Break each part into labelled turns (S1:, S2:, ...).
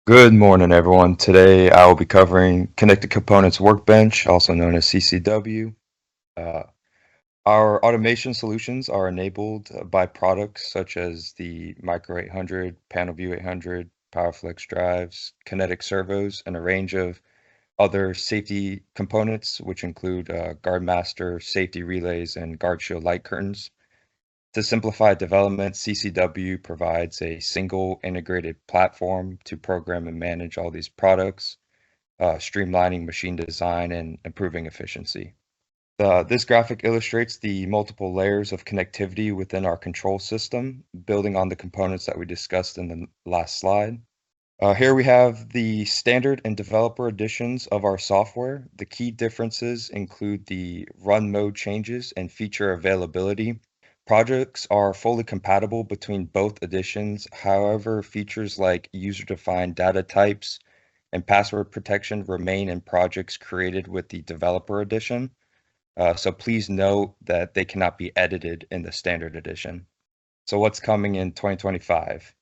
S1: Good morning, everyone. Today I will be covering Connected Components Workbench, also known as CCW. Uh, our automation solutions are enabled by products such as the Micro 800, PanelView 800, PowerFlex drives, kinetic servos, and a range of other safety components, which include GuardMaster, safety relays, and GuardShield light curtains. To simplify development, CCW provides a single integrated platform to program and manage all these products, streamlining machine design and improving efficiency. This graphic illustrates the multiple layers of connectivity within our control system, building on the components that we discussed in the last slide. Here we have the standard and developer editions of our software. The key differences include the run mode changes and feature availability. Projects are fully compatible between both editions. However, features like user-defined data types and password protection remain in projects created with the developer edition. So please note that they cannot be edited in the standard edition. So what's coming in 2025?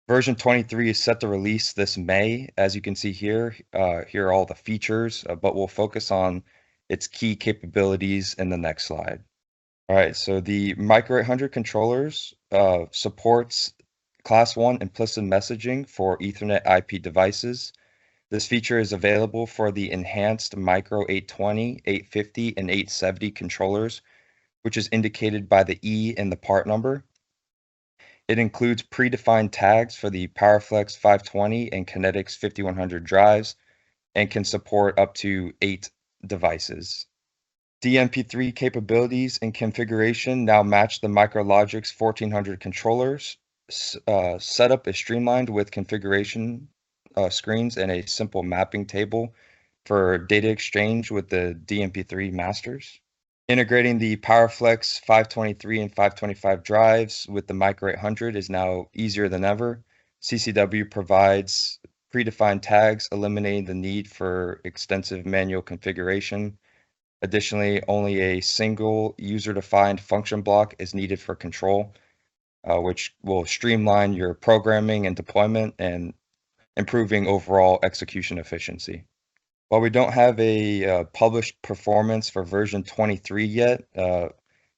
S1: Version 23 is set to release this May. As you can see here, here are all the features, but we'll focus on its key capabilities in the next slide. All right, so the Micro 800 controllers supports Class 1 implicit messaging for Ethernet IP devices. This feature is available for the enhanced Micro 820, 850, and 870 controllers, which is indicated by the E in the part number. It includes predefined tags for the PowerFlex 520 and Kinetics 5100 drives and can support up to 8 devices. DMP3 capabilities and configuration now match the MicroLogix 1400 controllers. Setup is streamlined with configuration screens and a simple mapping table for data exchange with the DMP3 masters. Integrating the PowerFlex 523 and 525 drives with the Micro 800 is now easier than ever. CCW provides predefined tags, eliminating the need for extensive manual configuration. Additionally, only a single user-defined function block is needed for control, which will streamline your programming and deployment and improving overall execution efficiency. While we don't have a published performance for version 23 yet,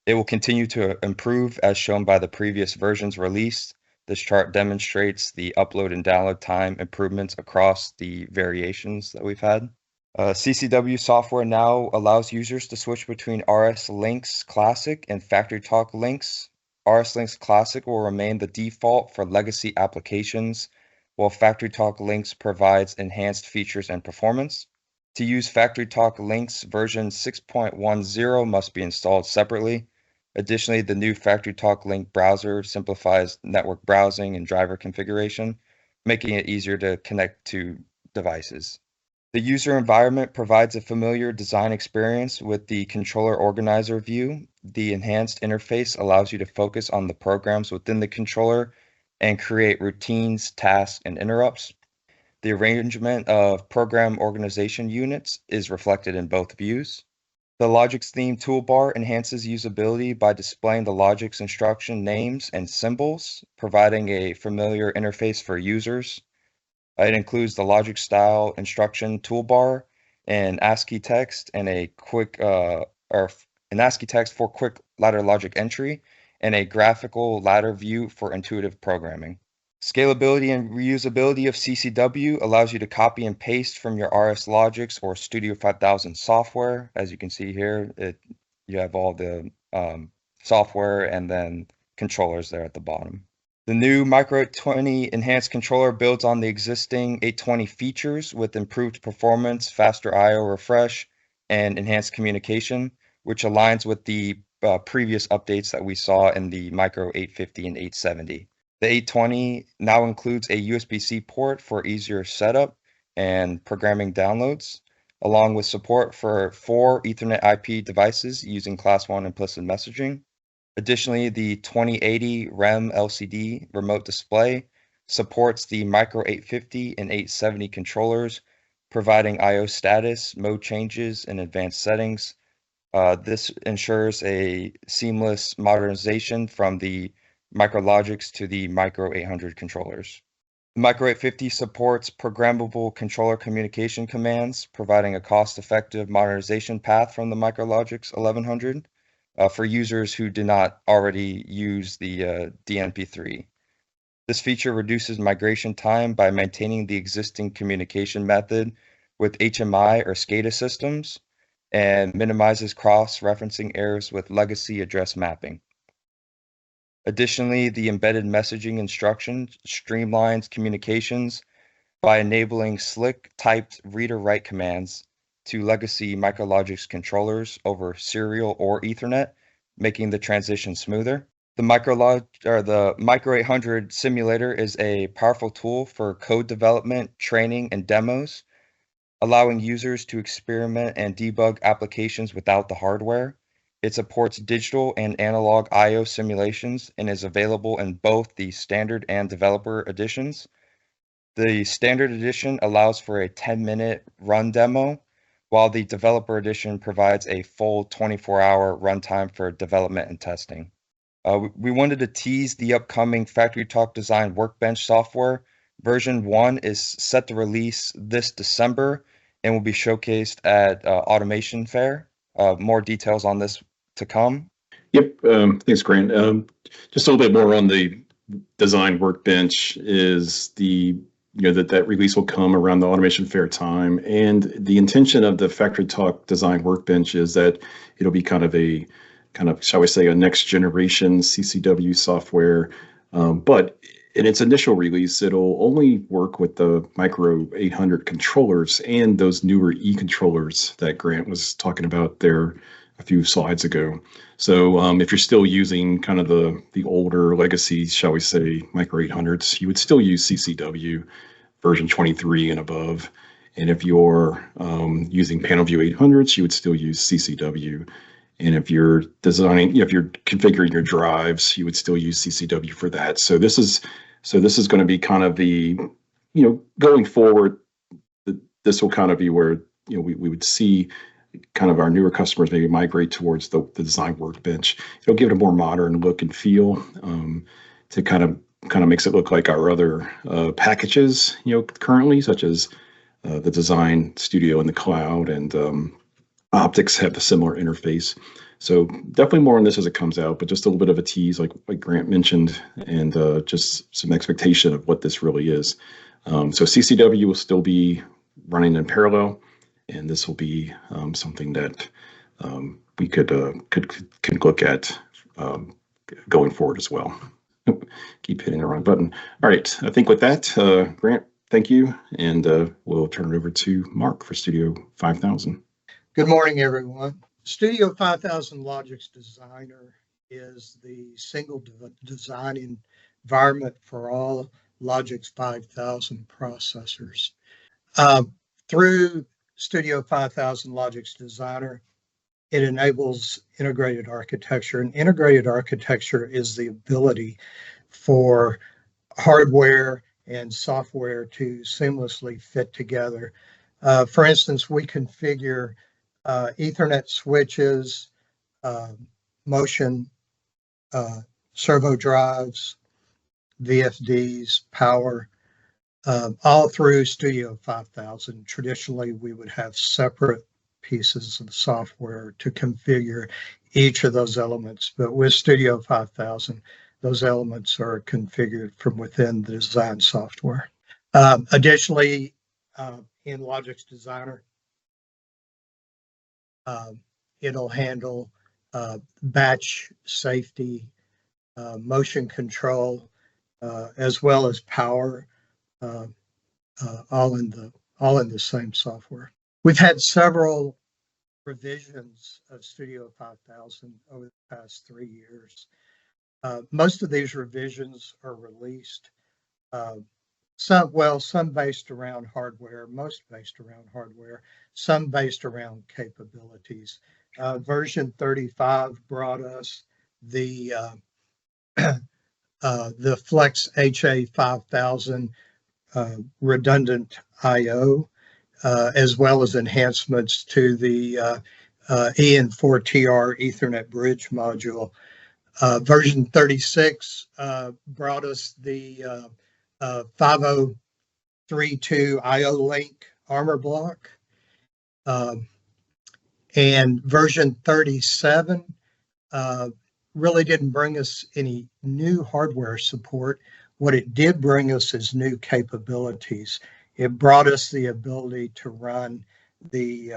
S1: it will continue to improve as shown by the previous versions released. This chart demonstrates the upload and download time improvements across the variations that we've had. CCW software now allows users to switch between RS Links Classic and FactoryTalk Links. RS Links Classic will remain the default for legacy applications, while FactoryTalk Links provides enhanced features and performance. To use FactoryTalk Links, version 6.10 must be installed separately. Additionally, the new FactoryTalk Link browser simplifies network browsing and driver configuration, making it easier to connect to devices. The user environment provides a familiar design experience with the controller organizer view. The enhanced interface allows you to focus on the programs within the controller and create routines, tasks, and interrupts. The arrangement of program organization units is reflected in both views. The Logix theme toolbar enhances usability by displaying the Logix instruction names and symbols, providing a familiar interface for users. It includes the Logix style instruction toolbar and ASCII text and a quick or an ASCII text for quick ladder logic entry and a graphical ladder view for intuitive programming. Scalability and reusability of CCW allows you to copy and paste from your RS Logix or Studio 5000 software. As you can see here, you have all the software and then controllers there at the bottom. The new Micro 820 enhanced controller builds on the existing 820 features with improved performance, faster I/O refresh, and enhanced communication, which aligns with the previous updates that we saw in the Micro 850 and 870. The 820 now includes a USB-C port for easier setup and programming downloads, along with support for 4 Ethernet IP devices using Class 1 implicit messaging. Additionally, the 2080 REM LCD remote display supports the Micro 850 and 870 controllers, providing I/O status, mode changes, and advanced settings. This ensures a seamless modernization from the MicroLogix to the Micro 800 controllers. Micro 850 supports programmable controller communication commands, providing a cost-effective modernization path from the MicroLogix 1100 for users who do not already use the DNP3. This feature reduces migration time by maintaining the existing communication method with HMI or SCADA systems and minimizes cross-referencing errors with legacy address mapping. Additionally, the embedded messaging instruction streamlines communications by enabling slick typed read-or-write commands to legacy MicroLogix controllers over serial or Ethernet, making the transition smoother. The Micro 800 simulator is a powerful tool for code development, training, and demos, allowing users to experiment and debug applications without the hardware. It supports digital and analog I/O simulations and is available in both the standard and developer editions. The standard edition allows for a 10-minute run demo, while the developer edition provides a full 24-hour runtime for development and testing. We wanted to tease the upcoming FactoryTalk Design Workbench software. Version 1 is set to release this December and will be showcased at Automation Fair. More details on this to come.
S2: Yep, thanks, Grant. Just a little bit more on the Design Workbench is that release will come around the Automation Fair time, and the intention of the FactoryTalk Design Workbench is that it'll be kind of, shall we say, a next generation CCW software. But in its initial release, it'll only work with the Micro 800 controllers and those newer E-controllers that Grant was talking about there a few slides ago. So if you're still using kind of the older legacy, shall we say, Micro 800s, you would still use CCW version 23 and above. And if you're using PanelView 800s, you would still use CCW. And if you're configuring your drives, you would still use CCW for that. So this is going to be kind of the, going forward, this will kind of be where, we would see kind of our newer customers maybe migrate towards the Design Workbench. It'll give it a more modern look and feel to kind of makes it look like our other packages, currently, such as the Design Studio in the cloud, and Optics have the similar interface. So definitely more on this as it comes out, but just a little bit of a tease, like Grant mentioned, and just some expectation of what this really is. So CCW will still be running in parallel, and this will be something that we could look at going forward as well. Keep hitting the wrong button. All right, I think with that, Grant, thank you, and we'll turn it over to Mark for Studio 5000.
S3: Good morning, everyone. Studio 5000 Logix Designer is the single design environment for all Logix 5000 processors. Through Studio 5000 Logix Designer, it enables integrated architecture. And integrated architecture is the ability for hardware and software to seamlessly fit together. For instance, we configure Ethernet switches, motion, servo drives, VFDs, power, all through Studio 5000. Traditionally, we would have separate pieces of software to configure each of those elements, but with Studio 5000, those elements are configured from within the design software. Additionally, in Logix Designer, it'll handle batch safety, motion control, as well as power, all in the same software. We've had several revisions of Studio 5000 over the past 3 years. Most of these revisions are released. Some based around hardware, most based around hardware, some based around capabilities. Version 35 brought us the Flex HA 5000 redundant I/O, as well as enhancements to the EN4TR Ethernet bridge module. Version 36 brought us the 5032 IO link armor block. And version 37 really didn't bring us any new hardware support. What it did bring us is new capabilities. It brought us the ability to run the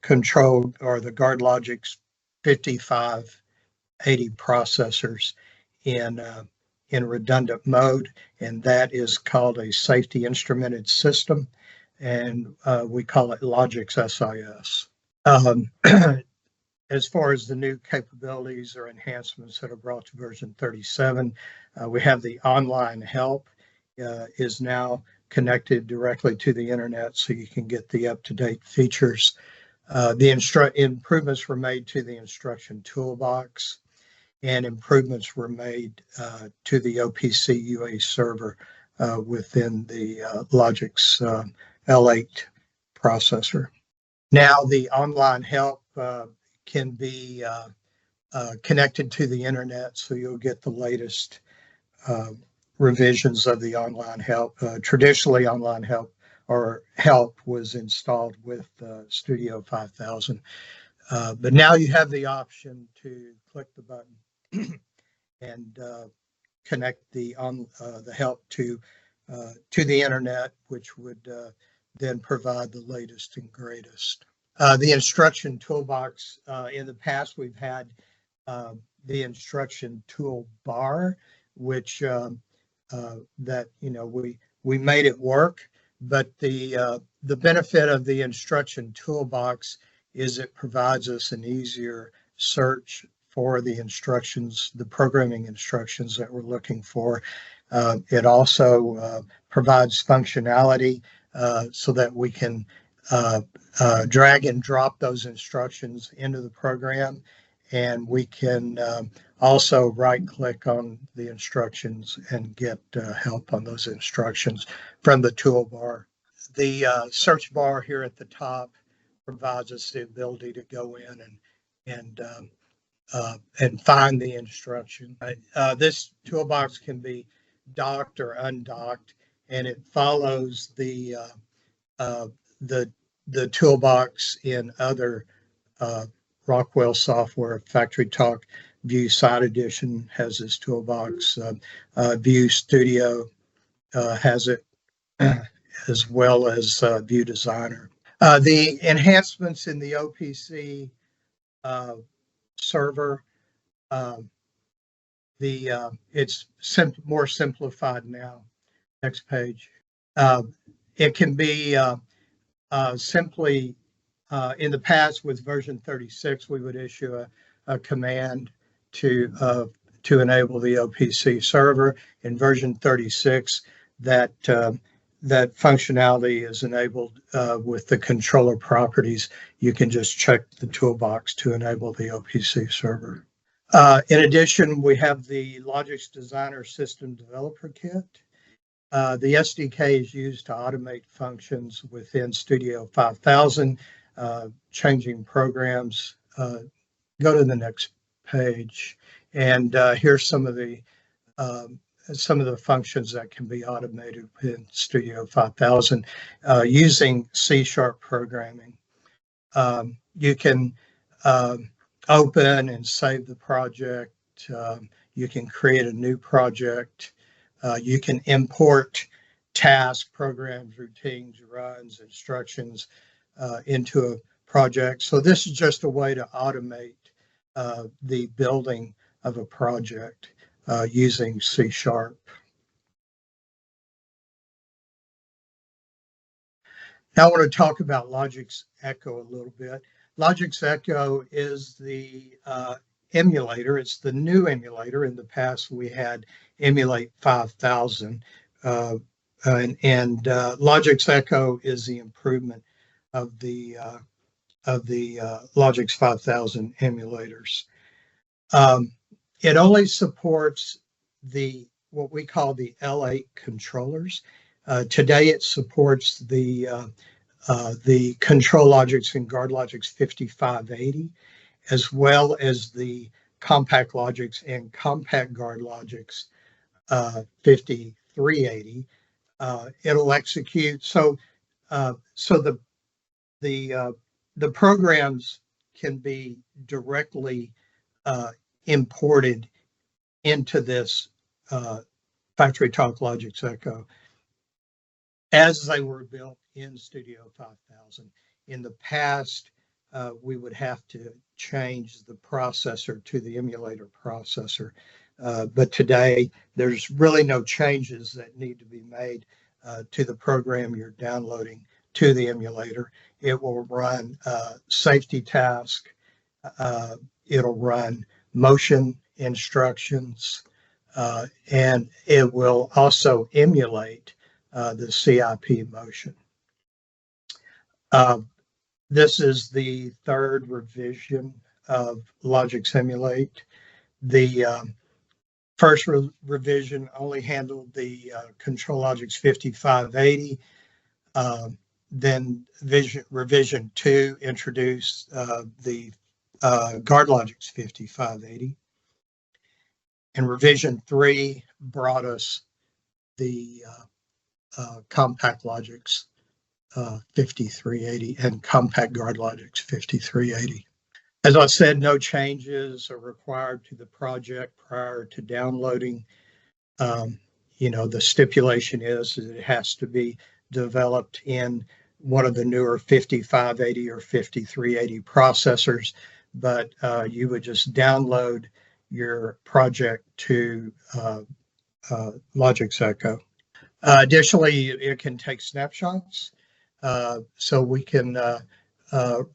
S3: control or the GuardLogix 5580 processors in redundant mode, and that is called a safety instrumented system, and we call it Logix SIS. As far as the new capabilities or enhancements that are brought to version 37, we have the online help is now connected directly to the internet, so you can get the up-to-date features. The improvements were made to the instruction toolbox, and improvements were made to the OPC UA server within the Logix L8 processor. Now the online help can be connected to the internet, so you'll get the latest revisions of the online help. Traditionally, online help or help was installed with Studio 5000, but now you have the option to click the button and connect the help to the internet, which would then provide the latest and greatest. The instruction toolbox, in the past, we've had the instruction toolbar, which that, you know, we made it work, but the benefit of the instruction toolbox is it provides us an easier search for the instructions, the programming instructions that we're looking for. It also provides functionality so that we can drag and drop those instructions into the program, and we can also right-click on the instructions and get help on those instructions from the toolbar. The search bar here at the top provides us the ability to go in and find the instruction. This toolbox can be docked or undocked, and it follows the toolbox in other Rockwell software. FactoryTalk View Site Edition has this toolbox. View Studio has it, as well as View Designer. The enhancements in the OPC server, it's more simplified now. Next page. It can be simply, in the past with version 36, we would issue a command to enable the OPC server. In version 36, that functionality is enabled with the controller properties. You can just check the toolbox to enable the OPC server. In addition, we have the Logix Designer System Developer Kit. The SDK is used to automate functions within Studio 5000, changing programs. Go to the next page, and here's some of the functions that can be automated in Studio 5000 using C# programming. You can open and save the project. You can create a new project. You can import tasks, programs, routines, runs, instructions into a project. So this is just a way to automate the building of a project using C#. Now I want to talk about Logix Echo a little bit. Logix Echo is the emulator. It's the new emulator. In the past, we had Emulate 5000, and Logix Echo is the improvement of the Logix 5000 emulators. It only supports what we call the L8 controllers. Today, it supports the ControlLogix and GuardLogix 5580, as well as the CompactLogix and Compact GuardLogix 53 5380. It'll execute. So the programs can be directly imported into this FactoryTalk Logix Echo as they were built in Studio 5000. In the past, we would have to change the processor to the emulator processor. But today, there's really no changes that need to be made to the program you're downloading to the emulator. It will run safety task. It'll run motion instructions, and it will also emulate the CIP motion. This is the third revision of Logix Emulate. The first revision only handled the Control-Logix 5580. Then revision 2 introduced the GuardLogix 5580. And revision 3 brought us the Compact Logix 5380 and Compact GuardLogix 5380. As I said, no changes are required to the project prior to downloading. The stipulation is that it has to be developed in one of the newer 5580 or 5380 processors, but you would just download your project to Logix Echo. Additionally, it can take snapshots, so we can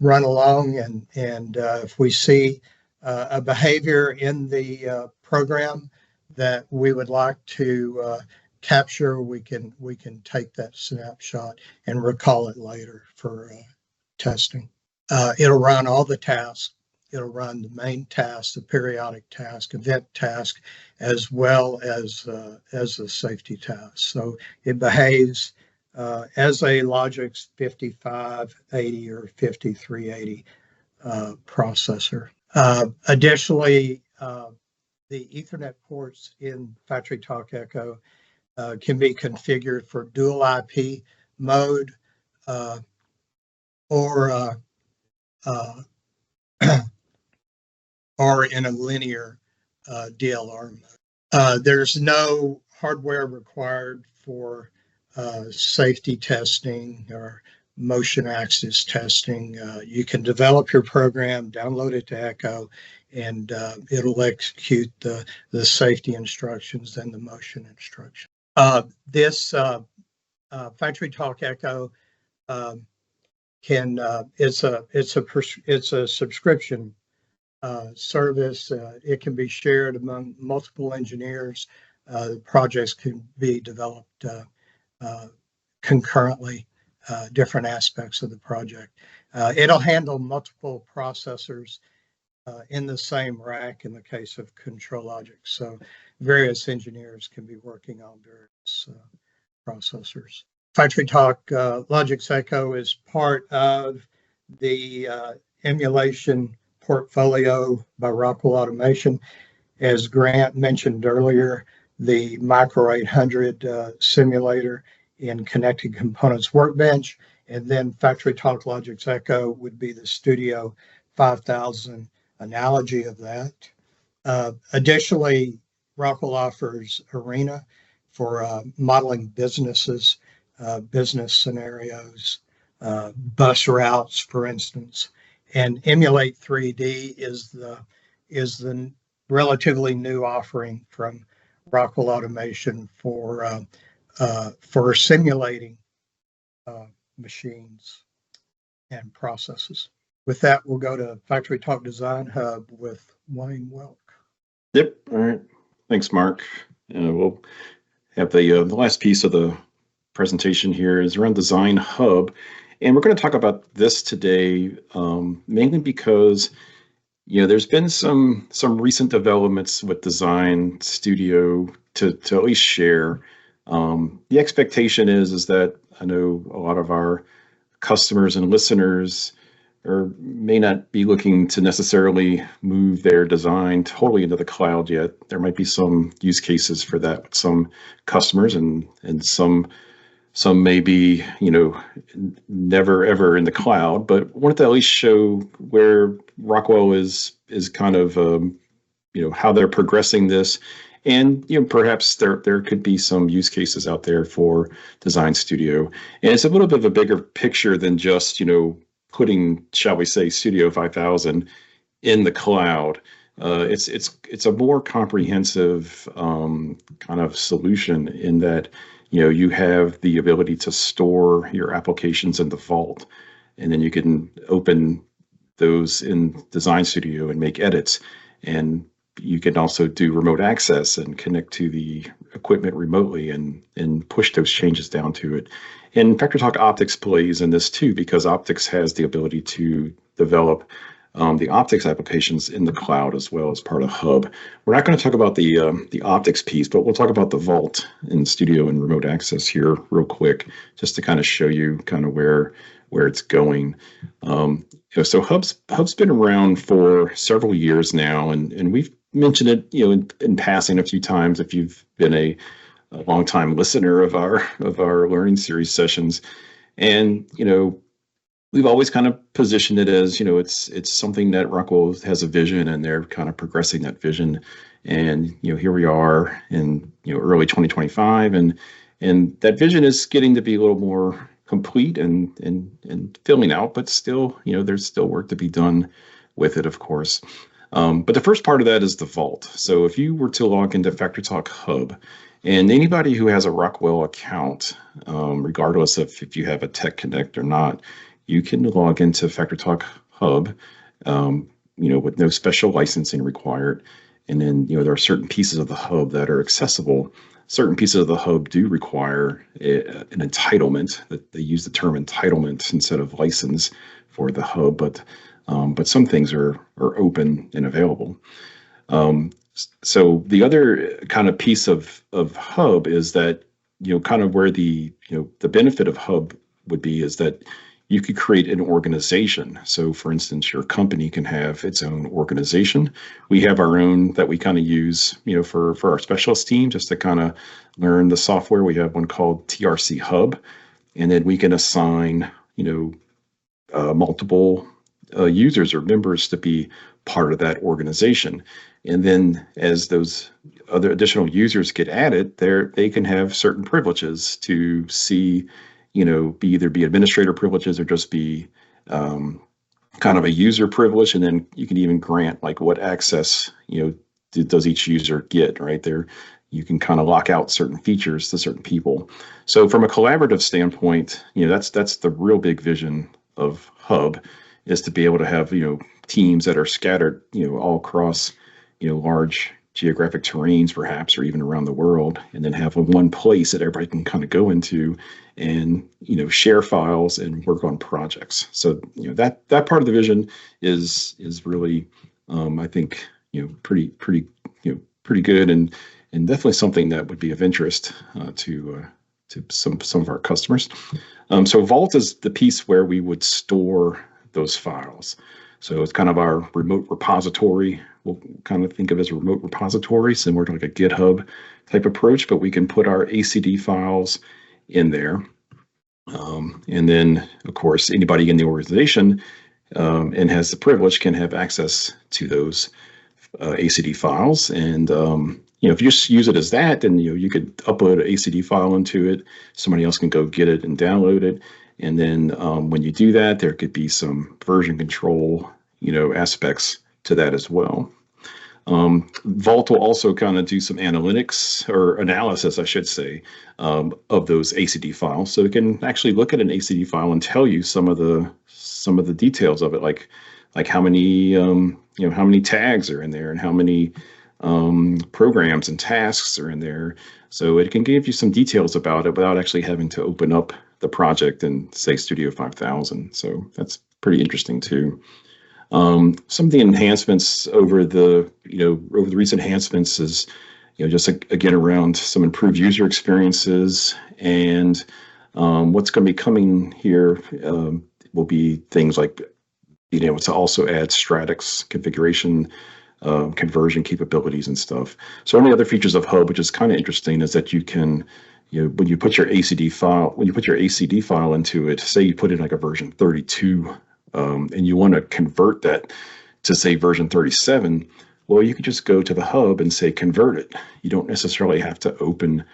S3: run along, and if we see a behavior in the program that we would like to capture, we can take that snapshot and recall it later for testing. It'll run all the tasks. It'll run the main task, the periodic task, event task, as well as the safety task. So it behaves as a Logix 5580 or 5380 processor. Additionally, the Ethernet ports in FactoryTalk Echo can be configured for dual IP mode or in a linear DLR mode. There's no hardware required for safety testing or motion axis testing. You can develop your program, download it to Echo, and it'll execute the safety instructions and the motion instructions. This FactoryTalk Echo it's a subscription service. It can be shared among multiple engineers. Projects can be developed concurrently, different aspects of the project. It'll handle multiple processors in the same rack in the case of Control-Logix. So various engineers can be working on various processors. FactoryTalk Logix Echo is part of the emulation portfolio by Rockwell Automation. As Grant mentioned earlier, the Micro 800 simulator in Connected Components Workbench, and then FactoryTalk Logix Echo would be the Studio 5000 analogy of that. Additionally, Rockwell offers Arena for modeling businesses, business scenarios, bus routes, for instance. And Emulate 3D is the relatively new offering from Rockwell Automation for simulating machines and processes. With that, we'll go to FactoryTalk Design Hub with Wayne Welk.
S2: Yep. All right. Thanks, Mark. We'll have the last piece of the presentation here is around Design Hub. And we're going to talk about this today, mainly because there's been some recent developments with Design Studio to at least share. The expectation is that I know a lot of our customers and listeners may not be looking to necessarily move their design totally into the cloud yet. There might be some use cases for that with some customers, and some may be, never ever in the cloud, but wanted to at least show where Rockwell is kind of, how they're progressing this. And, perhaps there could be some use cases out there for Design Studio. And it's a little bit of a bigger picture than just, putting, shall we say, Studio 5000 in the cloud. It's a more comprehensive kind of solution in that, you have the ability to store your applications in the vault, and then you can open those in Design Studio and make edits. And you can also do remote access and connect to the equipment remotely and push those changes down to it. And FactoryTalk Optics plays in this too, because Optics has the ability to develop the optics applications in the cloud as well as part of Hub. We're not going to talk about the optics piece, but we'll talk about the Vault in Studio and remote access here real quick, just to kind of show you kind of where it's going. So Hub's been around for several years now, and we've mentioned it, in passing a few times if you've been a longtime listener of our learning series sessions. And we've always kind of positioned it as, it's something that Rockwell has a vision, and they're kind of progressing that vision. And, here we are in, early 2025, and that vision is getting to be a little more complete and filling out, but still, there's still work to be done with it, of course. But the first part of that is the Vault. So if you were to log into FactoryTalk Hub, and anybody who has a Rockwell account, regardless of if you have a Tech Connect or not, you can log into FactoryTalk Hub, with no special licensing required. And then, there are certain pieces of the hub that are accessible. Certain pieces of the hub do require an entitlement. That they use the term entitlement instead of license for the hub, but some things are open and available. So the other kind of piece of Hub is that, kind of where the benefit of Hub would be is that you could create an organization. So for instance, your company can have its own organization. We have our own that we kind of use, for our specialist team, just to kind of learn the software. We have one called TRC Hub, and then we can assign, multiple users or members to be part of that organization. And then as those other additional users get added, they can have certain privileges to see, either be administrator privileges or just be kind of a user privilege. And then you can even grant like what access, does each user get, right there. You can kind of lock out certain features to certain people. So from a collaborative standpoint, that's the real big vision of Hub, is to be able to have, teams that are scattered, all across, large geographic terrains perhaps, or even around the world, and then have one place that everybody can kind of go into and, share files and work on projects. So, that part of the vision is really, I think, pretty good, and definitely something that would be of interest to some of our customers. So Vault is the piece where we would store those files. So it's kind of our remote repository. We'll kind of think of it as a remote repository, similar to like a GitHub type approach, but we can put our ACD files in there. And then, of course, anybody in the organization and has the privilege can have access to those ACD files. And, if you just use it as that, then, you could upload an ACD file into it. Somebody else can go get it and download it. And then when you do that, there could be some version control, aspects to that as well. Vault will also kind of do some analytics or analysis, I should say, of those ACD files. So it can actually look at an ACD file and tell you some of the details of it, like how many how many tags are in there and how many programs and tasks are in there. So it can give you some details about it without actually having to open up the project and say Studio 5000. So that's pretty interesting too. Some of the enhancements over the recent enhancements is, just again around some improved user experiences, and what's going to be coming here will be things like being able to also add Stratix configuration, conversion capabilities and stuff. So one of the other features of Hub, which is kind of interesting, is that you can, when you put your ACD file into it, say you put in like a version 32, and you want to convert that to say version 37, well, you could just go to the Hub and say convert it. You don't necessarily have to open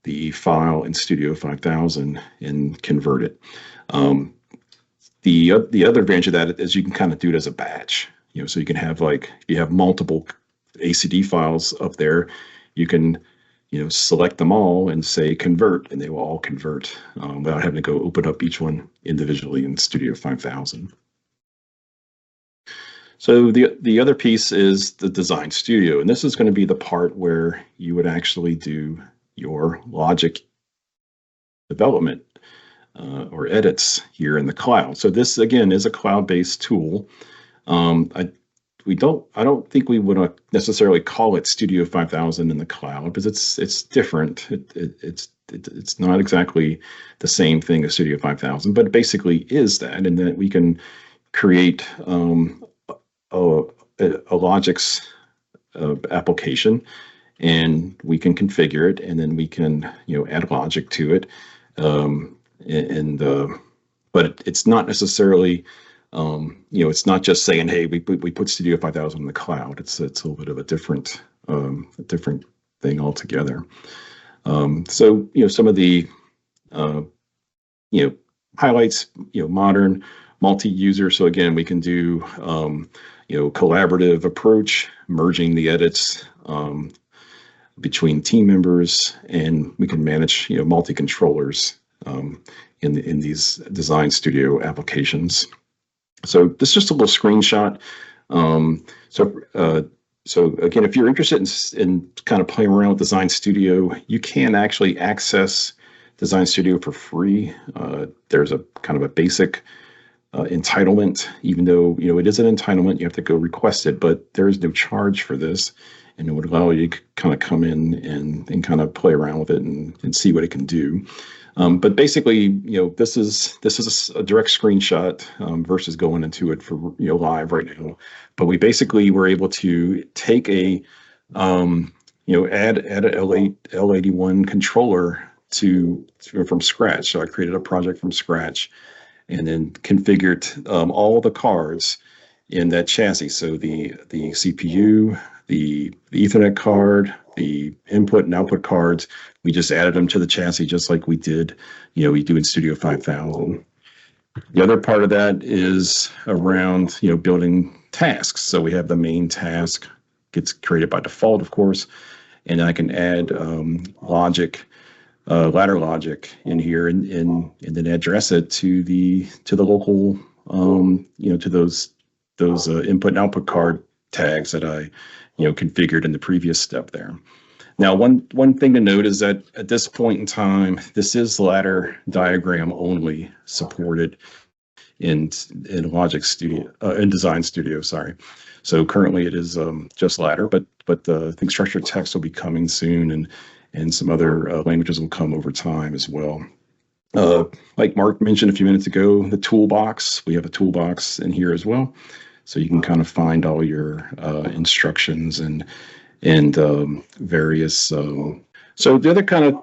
S2: the file in Studio 5000 and convert it. The other advantage of that is you can kind of do it as a batch. So you can have, like, if you have multiple ACD files up there, you can, select them all and say convert, and they will all convert without having to go open up each one individually in Studio 5000. So the other piece is the Design Studio, and this is going to be the part where you would actually do your logic development or edits here in the cloud. So this, again, is a cloud-based tool. I don't think we would necessarily call it Studio 5000 in the cloud, because it's different. It's not exactly the same thing as Studio 5000, but it basically is that, and that we can create a Logix application, and we can configure it, and then we can add logic to it, but it's not necessarily it's not just saying, hey, we put Studio 5000 in the cloud. It's a little bit of a different thing altogether. So some of the highlights, modern multi-user. So again, we can do collaborative approach, merging the edits between team members, and we can manage multi-controllers in these Design Studio applications. So this is just a little screenshot. So again, if you're interested in kind of playing around with Design Studio, you can actually access Design Studio for free. There's a kind of a basic entitlement, even though it is an entitlement, you have to go request it, but there is no charge for this, and it would allow you to kind of come in and kind of play around with it and see what it can do. But basically, this is a direct screenshot versus going into it for live right now. But we basically were able to take add an L81 controller from scratch. So I created a project from scratch, and then configured all the cards in that chassis. So the CPU, the Ethernet card, the input and output cards, we just added them to the chassis just like we did, we do in Studio 5000. The other part of that is around, building tasks. So we have the main task, gets created by default, of course, and I can add logic, ladder logic in here, and then address it to the local, to those input and output card tags that I, configured in the previous step there. Now, one thing to note is that at this point in time, this is ladder diagram only supported in Logix Studio, in Design Studio, sorry. So currently it is just ladder, but I think structured text will be coming soon, and some other languages will come over time as well. Like Mark mentioned a few minutes ago, the toolbox, we have a toolbox in here as well. So you can kind of find all your instructions and various. So the other kind of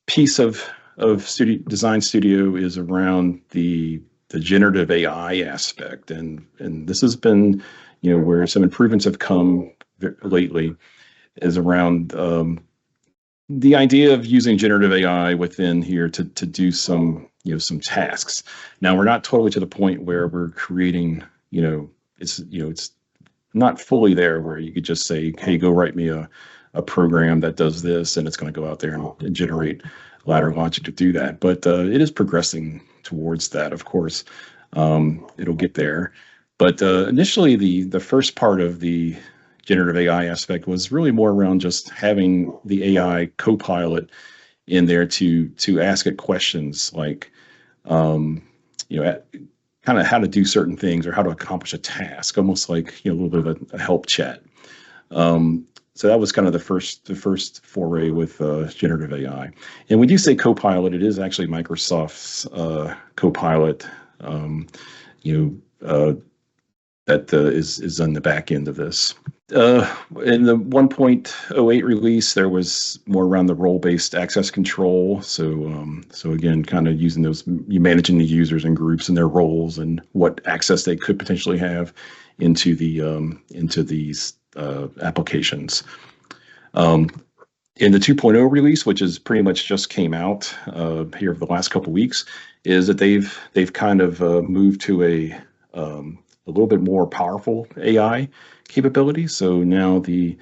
S2: piece of Design Studio is around the generative AI aspect, and this has been where some improvements have come lately, is around the idea of using generative AI within here to do some some tasks. Now, we're not totally to the point where we're creating it's not fully there where you could just say, hey, go write me a program that does this, and it's going to go out there and generate ladder logic to do that. But it is progressing towards that, of course. It'll get there. But initially, the first part of the generative AI aspect was really more around just having the AI co-pilot in there to ask it questions like, kind of how to do certain things or how to accomplish a task, almost like a little bit of a help chat. So that was kind of the first foray with generative AI. And when you say Copilot, it is actually Microsoft's Copilot. that is on the back end of this. In the 1.08 release, there was more around the role-based access control. So again, kind of using those, you managing the users and groups and their roles and what access they could potentially have into these applications. In the 2.0 release, which is pretty much just came out here over the last couple of weeks, is that they've kind of moved to a little bit more powerful AI capability. So now the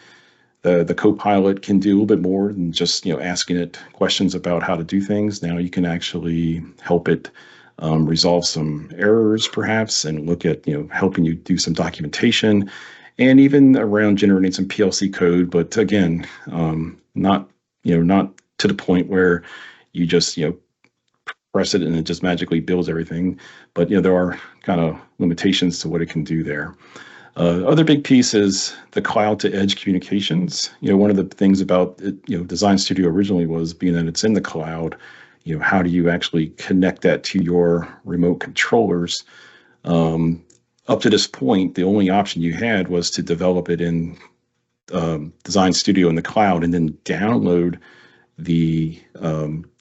S2: Copilot can do a little bit more than just asking it questions about how to do things. Now you can actually help it resolve some errors, perhaps, and look at helping you do some documentation, and even around generating some PLC code. But again, not to the point where you just press it and it just magically builds everything. But there are kind of limitations to what it can do there. Other big piece is the cloud to edge communications. One of the things about it, Design Studio originally was being that it's in the cloud. How do you actually connect that to your remote controllers? Up to this point, the only option you had was to develop it in Design Studio in the cloud and then download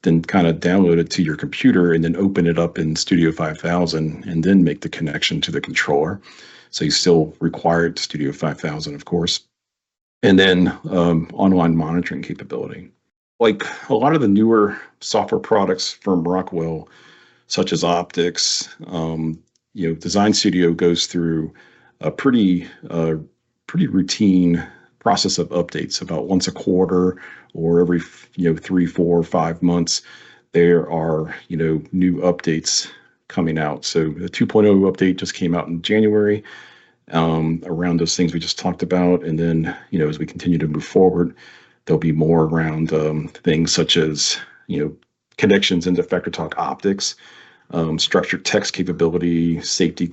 S2: download it to your computer and then open it up in Studio 5000 and then make the connection to the controller. So you still required Studio 5000, of course. And then online monitoring capability. Like a lot of the newer software products from Rockwell, such as optics, Design Studio goes through a pretty routine process of updates. About once a quarter or every 3, 4, 5 months, there are new updates coming out. So the 2.0 update just came out in January around those things we just talked about, and then as we continue to move forward, there'll be more around things such as connections into FactoryTalk optics, structured text capability, safety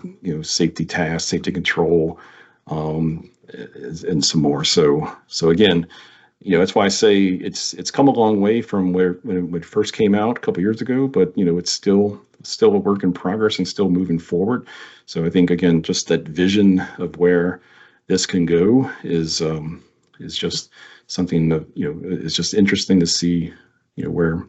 S2: tasks, safety control, and some more. So again, that's why I say it's come a long way from when it first came out a couple years ago, but it's still a work in progress and still moving forward. So I think again, just that vision of where this can go is just something that is just interesting to see where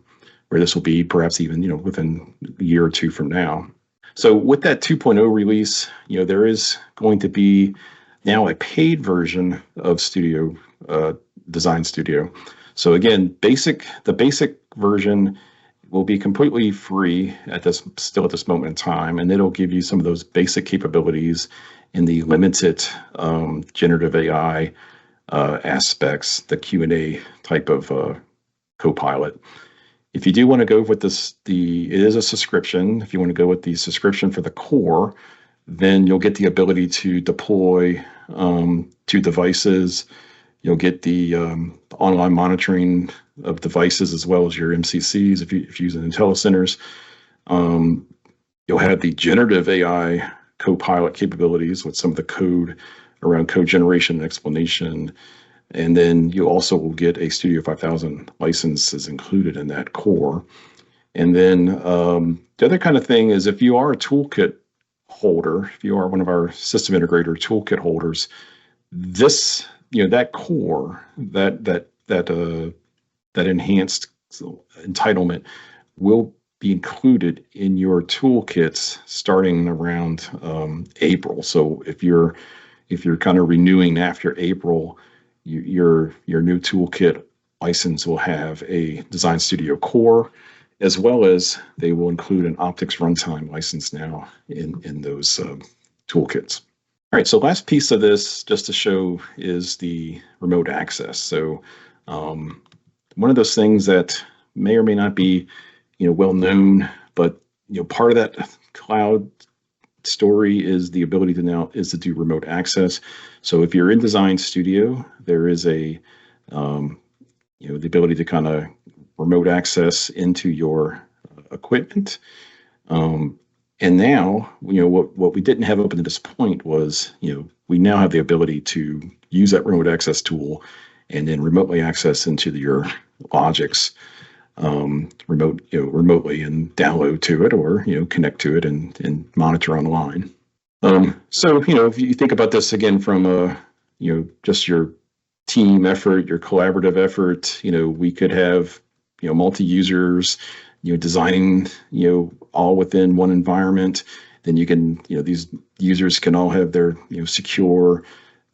S2: this will be, perhaps even within a year or two from now. So with that 2.0 release, there is going to be now a paid version of Design Studio. So again, the basic version will be completely free at this moment in time, and it'll give you some of those basic capabilities in the limited generative AI aspects, the Q&A type of Copilot. If you do want to go with it is a subscription. If you want to go with the subscription for the core, then you'll get the ability to deploy to devices. You'll get the online monitoring of devices as well as your MCCs if you use an IntelliCenters. You'll have the generative AI Copilot capabilities with some of the code around code generation and explanation. And then you also will get a Studio 5000 licenses included in that core. And then the other kind of thing is if you are a toolkit holder, if you are one of our system integrator toolkit holders, this that core, that enhanced entitlement will be included in your toolkits starting around April. So if you're kind of renewing after April, your new toolkit license will have a Design Studio core, as well as they will include an optics runtime license now in those toolkits. All right, so last piece of this, just to show, is the remote access. So one of those things that may or may not be well known, but part of that cloud story is the ability to do remote access. So if you're in Design Studio, there is the ability to kind of remote access into your equipment. And now, what we didn't have up to this point was, we now have the ability to use that remote access tool and then remotely access into your Logix remotely and download to it or connect to it and monitor online. So, if you think about this again from just your team effort, your collaborative effort, we could have, multi-users, designing, all within one environment. Then you can, these users can all have their, secure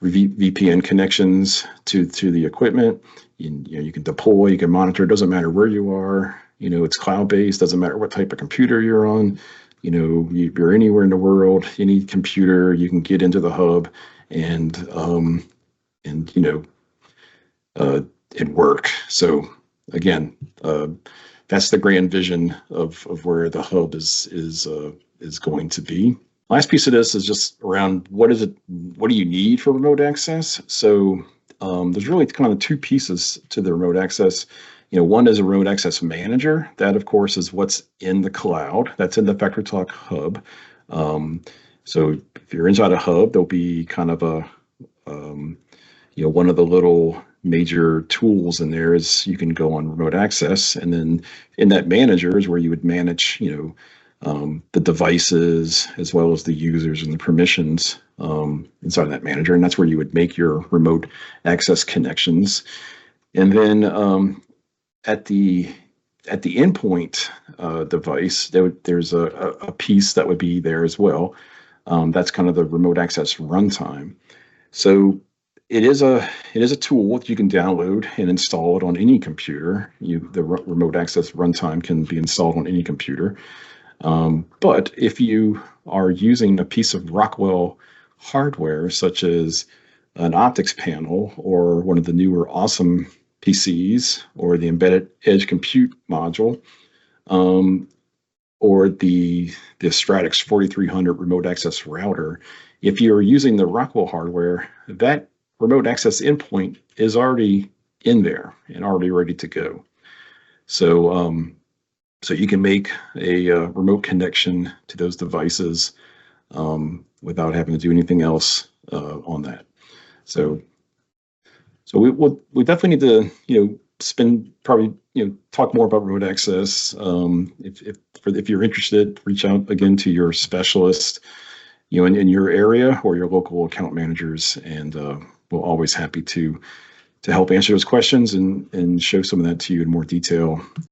S2: VPN connections to the equipment. You can deploy, you can monitor. It doesn't matter where you are. It's cloud-based. Doesn't matter what type of computer you're on. You're anywhere in the world, any computer, you can get into the hub and work. So again, that's the grand vision of where the hub is going to be. Last piece of this is just around what do you need for remote access? So there's really kind of two pieces to the remote access. One is a remote access manager. That, of course, is what's in the cloud. That's in the FactoryTalk Hub. So if you're inside a hub, there'll be kind of a, one of the little major tools in there is you can go on remote access. And then in that manager is where you would manage, the devices as well as the users and the permissions inside of that manager. And that's where you would make your remote access connections. And then at the endpoint device, there's a piece that would be there as well. That's kind of the remote access runtime. So it is a tool that you can download and install it on any computer. The remote access runtime can be installed on any computer. But if you are using a piece of Rockwell hardware, such as an optics panel or one of the newer awesome PCs or the embedded edge compute module, or the Stratix 4300 remote access router, if you're using the Rockwell hardware, that remote access endpoint is already in there and already ready to go. So, so you can make a remote connection to those devices without having to do anything else on that. So we definitely need to spend probably talk more about remote access. If you're interested, reach out again to your specialist in your area or your local account managers, and we're always happy to help answer those questions and show some of that to you in more detail